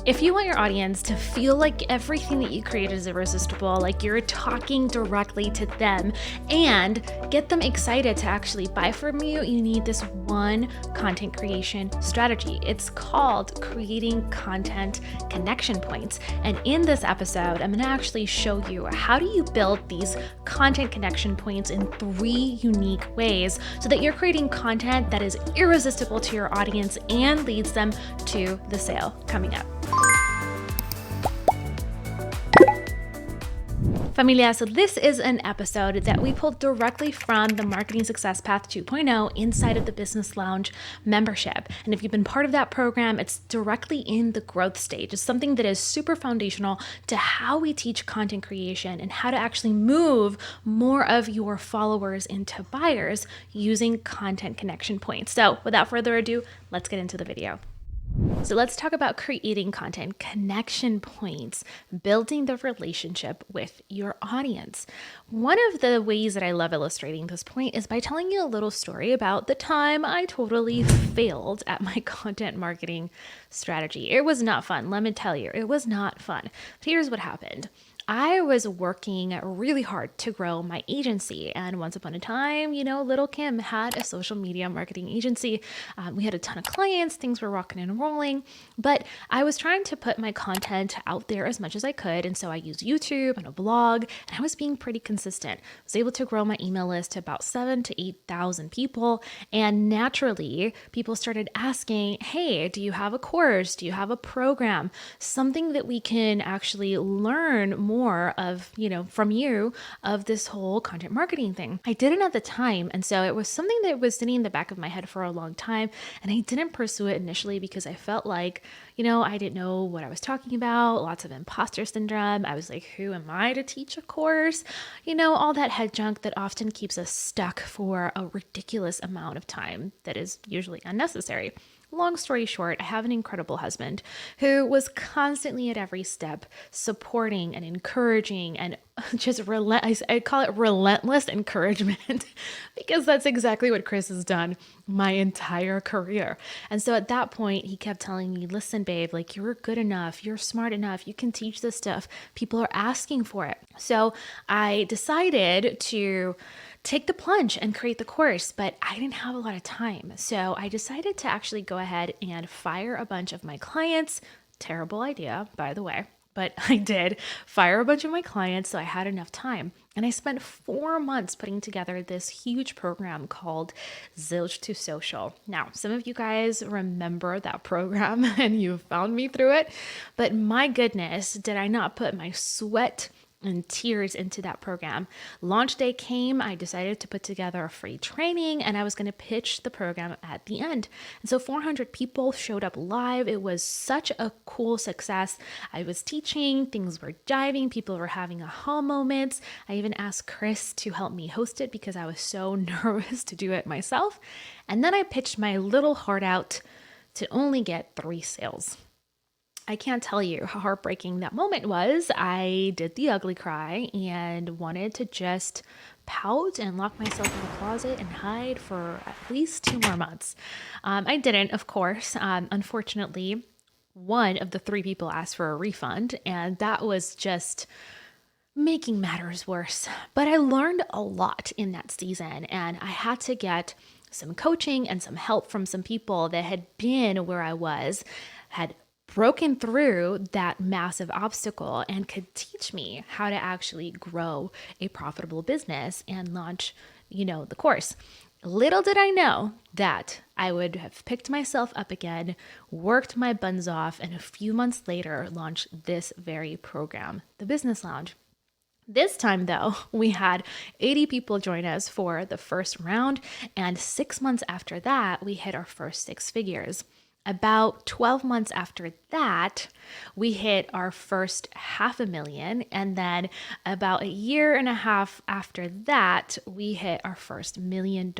If you want your audience to feel like everything that you create is irresistible, like you're talking directly to them, and get them excited to actually buy from you, you need this one content creation strategy. It's called creating content connection points. And in this episode, I'm going to actually show you how do you build these content connection points in 3 unique ways so that you're creating content that is irresistible to your audience and leads them to the sale coming up. Familia, so this is an episode that we pulled directly from the Marketing Success Path 2.0 inside of the Business Lounge membership. And if you've been part of that program, it's directly in the growth stage. It's something that is super foundational to how we teach content creation and how to actually move more of your followers into buyers using content connection points. So without further ado, let's get into the video. So let's talk about creating content connection points, building the relationship with your audience. One of the ways that I love illustrating this point is by telling you a little story about the time I totally failed at my content marketing strategy. It was not fun. Let me tell you, it was not fun. But here's what happened. I was working really hard to grow my agency. And once upon a time, little Kim had a social media marketing agency. We had a ton of clients, things were rocking and rolling, but I was trying to put my content out there as much as I could. And so I used YouTube and a blog, and I was being pretty consistent. I was able to grow my email list to about 7,000 to 8,000 people. And naturally, people started asking, hey, do you have a course? Do you have a program? Something that we can actually learn more of, from you of this whole content marketing thing. I didn't at the time. And so it was something that was sitting in the back of my head for a long time. And I didn't pursue it initially because I felt like, I didn't know what I was talking about, lots of imposter syndrome. I was like, who am I to teach a course? All that head junk that often keeps us stuck for a ridiculous amount of time that is usually unnecessary. Long story short, I have an incredible husband who was constantly at every step supporting and encouraging and just I call it relentless encouragement because that's exactly what Chris has done my entire career. And so at that point, he kept telling me, listen, babe, like you're good enough, you're smart enough, you can teach this stuff. People are asking for it. So I decided to take the plunge and create the course, but I didn't have a lot of time. So I decided to actually go ahead and fire a bunch of my clients. Terrible idea, by the way, but I did fire a bunch of my clients so I had enough time. And I spent 4 months putting together this huge program called Zilch to Social. Now, some of you guys remember that program and you found me through it, but my goodness, did I not put my sweat and tears into that program. Launch day came, I decided to put together a free training and I was going to pitch the program at the end. And so 400 people showed up live. It was such a cool success. I was teaching, things were jiving, people were having aha moments. I even asked Chris to help me host it because I was so nervous to do it myself. And then I pitched my little heart out to only get 3 sales. I can't tell you how heartbreaking that moment was. I did the ugly cry and wanted to just pout and lock myself in the closet and hide for at least 2 more months. I didn't, of course. Unfortunately, one of the 3 people asked for a refund, and that was just making matters worse. But I learned a lot in that season, and I had to get some coaching and some help from some people that had been where I was, had broken through that massive obstacle and could teach me how to actually grow a profitable business and launch, the course. Little did I know that I would have picked myself up again, worked my buns off, and a few months later launched this very program, the Business Lounge. This time, though, we had 80 people join us for the first round, and 6 months after that, we hit our first 6 figures. About 12 months after that, we hit our first $500,000. And then about a year and a half after that, we hit our first $1 million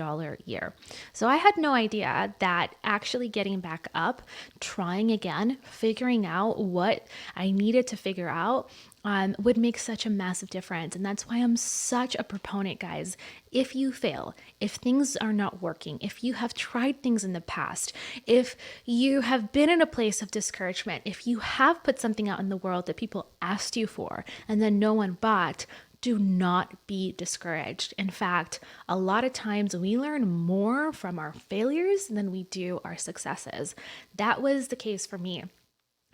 year. So I had no idea that actually getting back up, trying again, figuring out what I needed to figure out, would make such a massive difference. And that's why I'm such a proponent, guys. If you fail, if things are not working, if you have tried things in the past, if you have been in a place of discouragement, if you have put something out in the world that people asked you for and then no one bought, do not be discouraged. In fact, a lot of times we learn more from our failures than we do our successes. That was the case for me.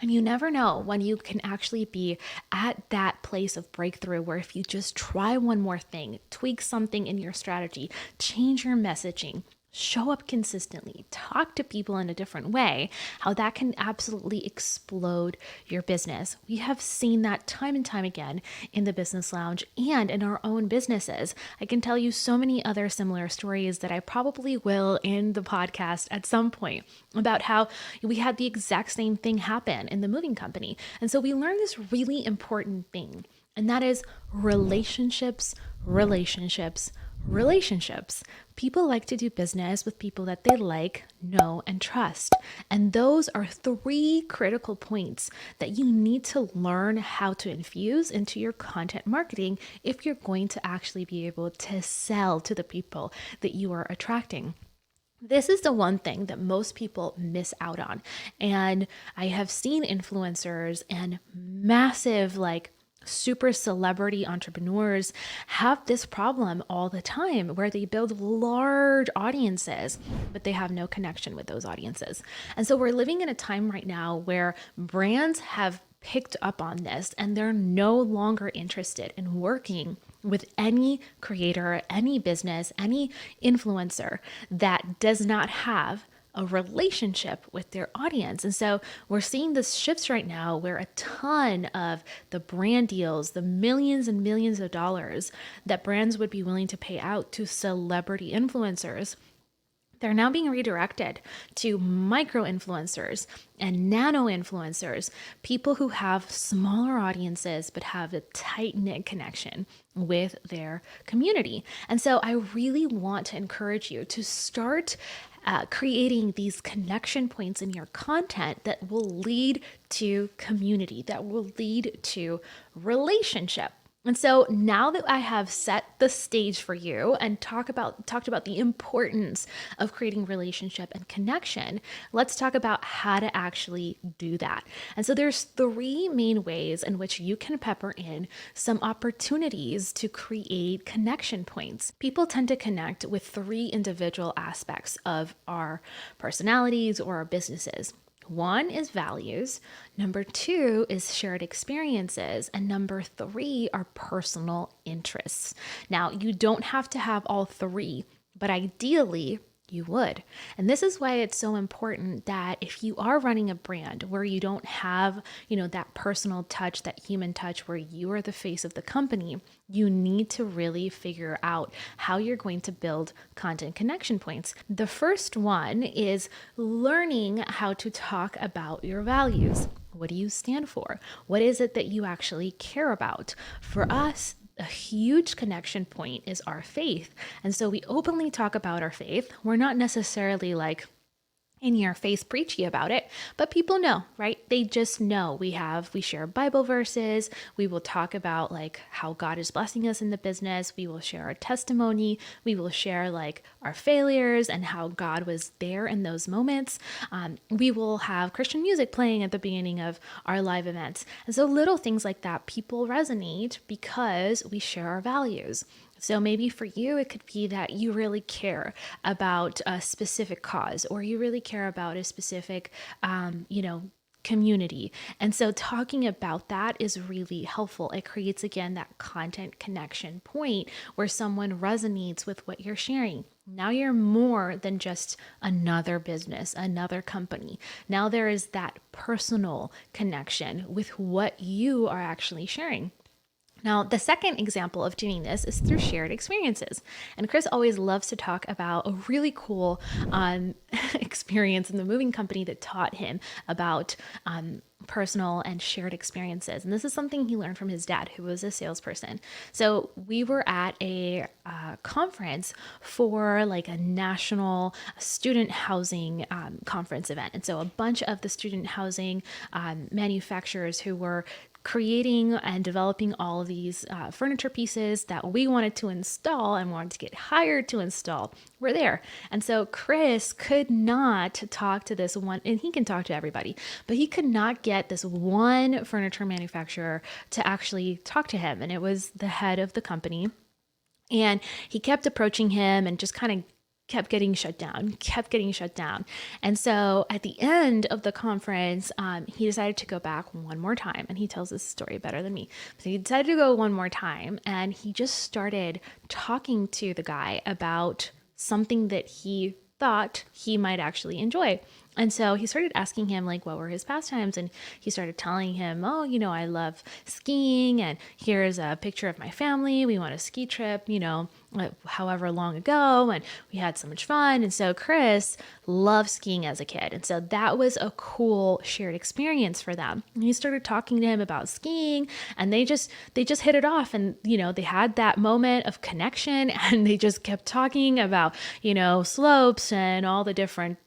And you never know when you can actually be at that place of breakthrough where if you just try one more thing, tweak something in your strategy, change your messaging, show up consistently, talk to people in a different way, how that can absolutely explode your business. We have seen that time and time again in the Business Lounge and in our own businesses. I can tell you so many other similar stories that I probably will in the podcast at some point about how we had the exact same thing happen in the moving company. And so we learned this really important thing, and that is relationships, relationships, relationships. People like to do business with people that they like, know, and trust. And those are 3 critical points that you need to learn how to infuse into your content marketing if you're going to actually be able to sell to the people that you are attracting. This is the one thing that most people miss out on. And I have seen influencers and massive, super celebrity entrepreneurs have this problem all the time where they build large audiences, but they have no connection with those audiences. And so we're living in a time right now where brands have picked up on this and they're no longer interested in working with any creator, any business, any influencer that does not have a relationship with their audience. And so we're seeing this shifts right now where a ton of the brand deals, the millions and millions of dollars that brands would be willing to pay out to celebrity influencers, they're now being redirected to micro influencers and nano influencers, people who have smaller audiences but have a tight-knit connection with their community. And so I really want to encourage you to start creating these connection points in your content that will lead to community, that will lead to relationship. And so now that I have set the stage for you and talked about the importance of creating relationship and connection, let's talk about how to actually do that. And so there's 3 main ways in which you can pepper in some opportunities to create connection points. People tend to connect with 3 individual aspects of our personalities or our businesses. 1 is values, number 2 is shared experiences, and number 3 are personal interests. Now, you don't have to have all 3, but ideally, you would. And this is why it's so important that if you are running a brand where you don't have, that personal touch, that human touch where you are the face of the company, you need to really figure out how you're going to build content connection points. The first one is learning how to talk about your values. What do you stand for? What is it that you actually care about? For us, a huge connection point is our faith. And so we openly talk about our faith. We're not necessarily in your face preachy about it, but people know, right? They just know. We share Bible verses. We will talk about how God is blessing us in the business. We will share our testimony. We will share our failures and how God was there in those moments. We will have Christian music playing at the beginning of our live events. And so little things like that, people resonate because we share our values. So maybe for you, it could be that you really care about a specific cause, or you really care about a specific, community. And so talking about that is really helpful. It creates, again, that content connection point where someone resonates with what you're sharing. Now you're more than just another business, another company. Now there is that personal connection with what you are actually sharing. Now, the second example of doing this is through shared experiences. And Chris always loves to talk about a really cool experience in the moving company that taught him about personal and shared experiences. And this is something he learned from his dad, who was a salesperson. So we were at a conference for a national student housing conference event. And so a bunch of the student housing manufacturers who were creating and developing all of these furniture pieces that we wanted to install and wanted to get hired to install were there. And so Chris could not talk to this one, and he can talk to everybody, but he could not get this one furniture manufacturer to actually talk to him. And it was the head of the company. And he kept approaching him and just kind of kept getting shut down. And so at the end of the conference, he decided to go back one more time. And he tells this story better than me. So he decided to go one more time. And he just started talking to the guy about something that he thought he might actually enjoy. And so he started asking him, like, what were his pastimes? And he started telling him, oh, I love skiing. And here's a picture of my family. We went on a ski trip, however long ago. And we had so much fun. And so Chris loved skiing as a kid. And so that was a cool shared experience for them. And he started talking to him about skiing, and they just hit it off. And, they had that moment of connection, and they just kept talking about, slopes and all the different,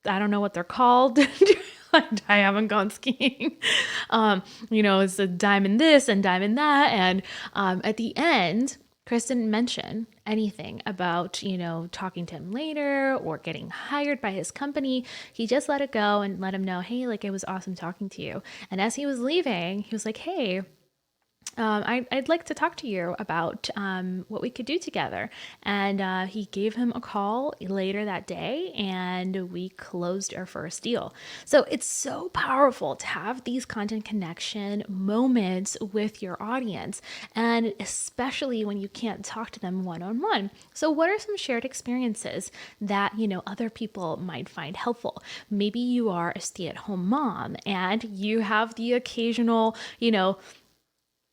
I don't know what they're called. I haven't gone skiing. It's a diamond this and diamond that. And at the end, Chris didn't mention anything about, talking to him later or getting hired by his company. He just let it go and let him know, hey, like, it was awesome talking to you. And as he was leaving, he was like, hey, I'd like to talk to you about what we could do together. And he gave him a call later that day, and we closed our first deal. So it's so powerful to have these content connection moments with your audience, and especially when you can't talk to them one-on-one. So what are some shared experiences that, other people might find helpful? Maybe you are a stay-at-home mom and you have the occasional,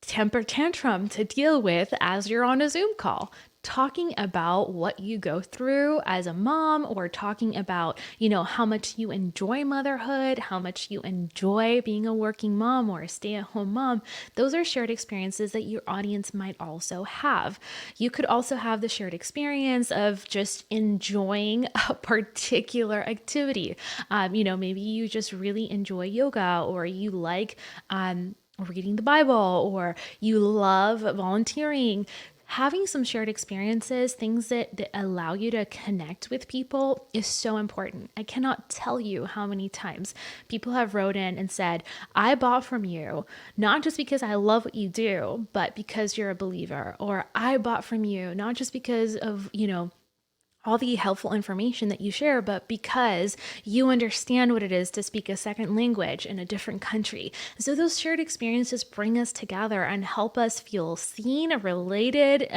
temper tantrum to deal with as you're on a Zoom call. Talking about what you go through as a mom, or talking about, how much you enjoy motherhood, how much you enjoy being a working mom or a stay-at-home mom. Those are shared experiences that your audience might also have. You could also have the shared experience of just enjoying a particular activity. Maybe you just really enjoy yoga, or you like, reading the Bible, or you love volunteering. Having some shared experiences, things that allow you to connect with people, is so important. I cannot tell you how many times people have wrote in and said, I bought from you, not just because I love what you do, but because you're a believer. Or I bought from you, not just because of, all the helpful information that you share, but because you understand what it is to speak a second language in a different country. So those shared experiences bring us together and help us feel seen, related,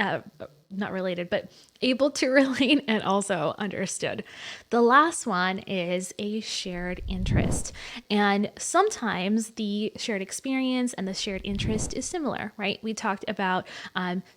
not related, but able to relate and also understood. The last one is a shared interest. And sometimes the shared experience and the shared interest is similar, right? We talked about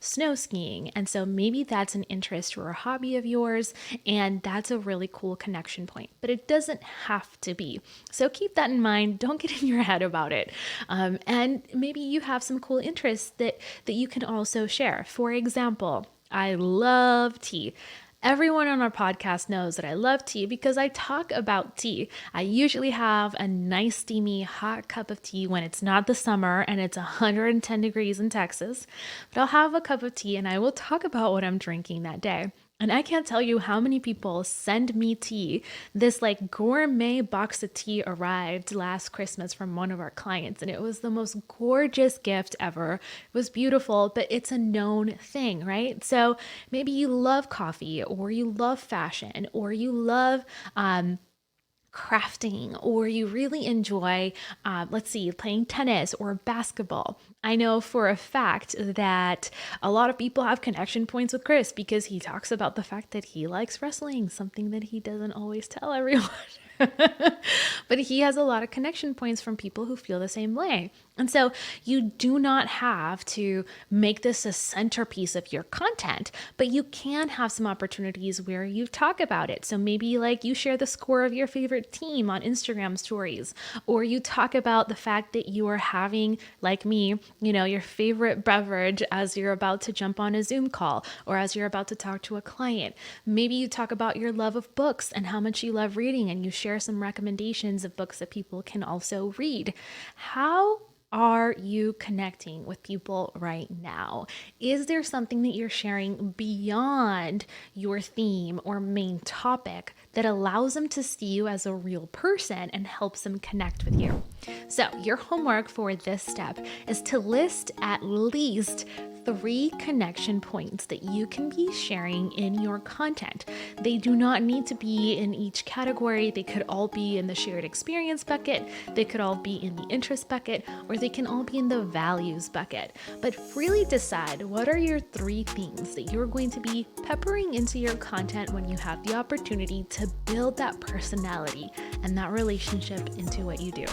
snow skiing. And so maybe that's an interest or a hobby of yours, and that's a really cool connection point, but it doesn't have to be. So keep that in mind. Don't get in your head about it. And maybe you have some cool interests that you can also share. For example, I love tea. Everyone on our podcast knows that I love tea because I talk about tea. I usually have a nice steamy hot cup of tea when it's not the summer and it's 110 degrees in Texas, but I'll have a cup of tea and I will talk about what I'm drinking that day. And I can't tell you how many people send me tea. This like gourmet box of tea arrived last Christmas from one of our clients, and it was the most gorgeous gift ever. It was beautiful, but it's a known thing, right? So maybe you love coffee, or you love fashion, or you love crafting, or you really enjoy, playing tennis or basketball. I know for a fact that a lot of people have connection points with Chris because he talks about the fact that he likes wrestling, something that he doesn't always tell everyone. But he has a lot of connection points from people who feel the same way. And so you do not have to make this a centerpiece of your content, but you can have some opportunities where you talk about it. So maybe like you share the score of your favorite team on Instagram stories, or you talk about the fact that you are having, like me, your favorite beverage as you're about to jump on a Zoom call, or as you're about to talk to a client. Maybe you talk about your love of books and how much you love reading, and you share some recommendations of books that people can also read. How are you connecting with people right now? Is there something that you're sharing beyond your theme or main topic that allows them to see you as a real person and helps them connect with you? So your homework for this step is to list at least 3 connection points that you can be sharing in your content. They do not need to be in each category. They could all be in the shared experience bucket. They could all be in the interest bucket, or they can all be in the values bucket. But really decide, what are your 3 things that you're going to be peppering into your content when you have the opportunity to build that personality and that relationship into what you do.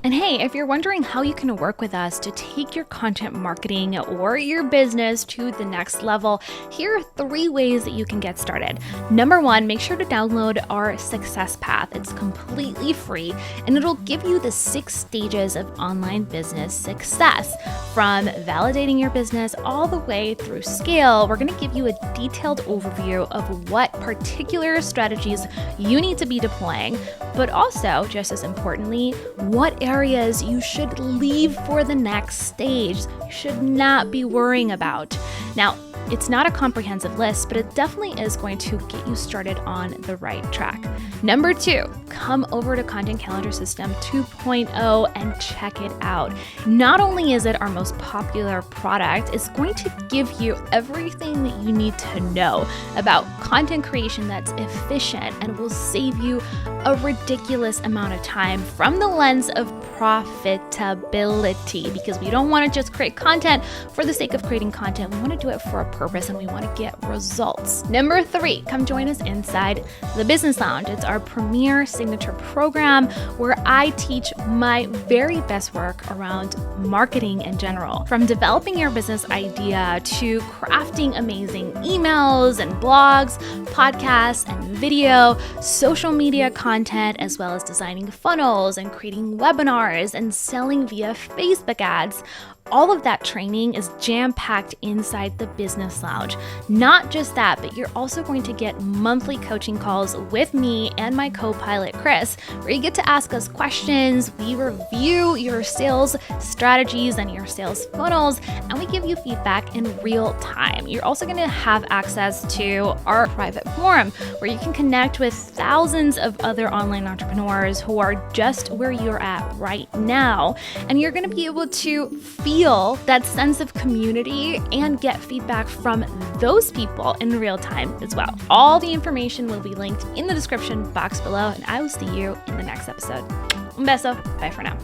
And hey, if you're wondering how you can work with us to take your content marketing or your business to the next level, here are 3 ways that you can get started. Number 1, make sure to download our Success Path. It's completely free, and it'll give you the 6 stages of online business success. From validating your business all the way through scale, we're going to give you a detailed overview of what particular strategies you need to be deploying, but also, just as importantly, what areas you should leave for the next stage, you should not be worrying about. Now, it's not a comprehensive list, but it definitely is going to get you started on the right track. Number 2, come over to Content Calendar System 2.0 and check it out. Not only is it our most popular product, it's going to give you everything that you need to know about content creation that's efficient and will save you a ridiculous amount of time from the lens of profitability, because we don't want to just create content for the sake of creating content. We want to do it for a purpose and we want to get results. Number 3, come join us inside the Business Lounge. It's our premier signature program where I teach my very best work around marketing in general. From developing your business idea to crafting amazing emails and blogs, podcasts and video, social media content, as well as designing funnels and creating webinars and selling via Facebook ads. All of that training is jam-packed inside the Business Lounge. Not just that, but you're also going to get monthly coaching calls with me and my co-pilot, Chris, where you get to ask us questions. We review your sales strategies and your sales funnels, and we give you feedback in real time. You're also going to have access to our private forum where you can connect with thousands of other online entrepreneurs who are just where you're at right now. And you're going to be able to feel that sense of community and get feedback from those people in real time as well. All the information will be linked in the description box below, and I will see you in the next episode. Un beso. Bye for now.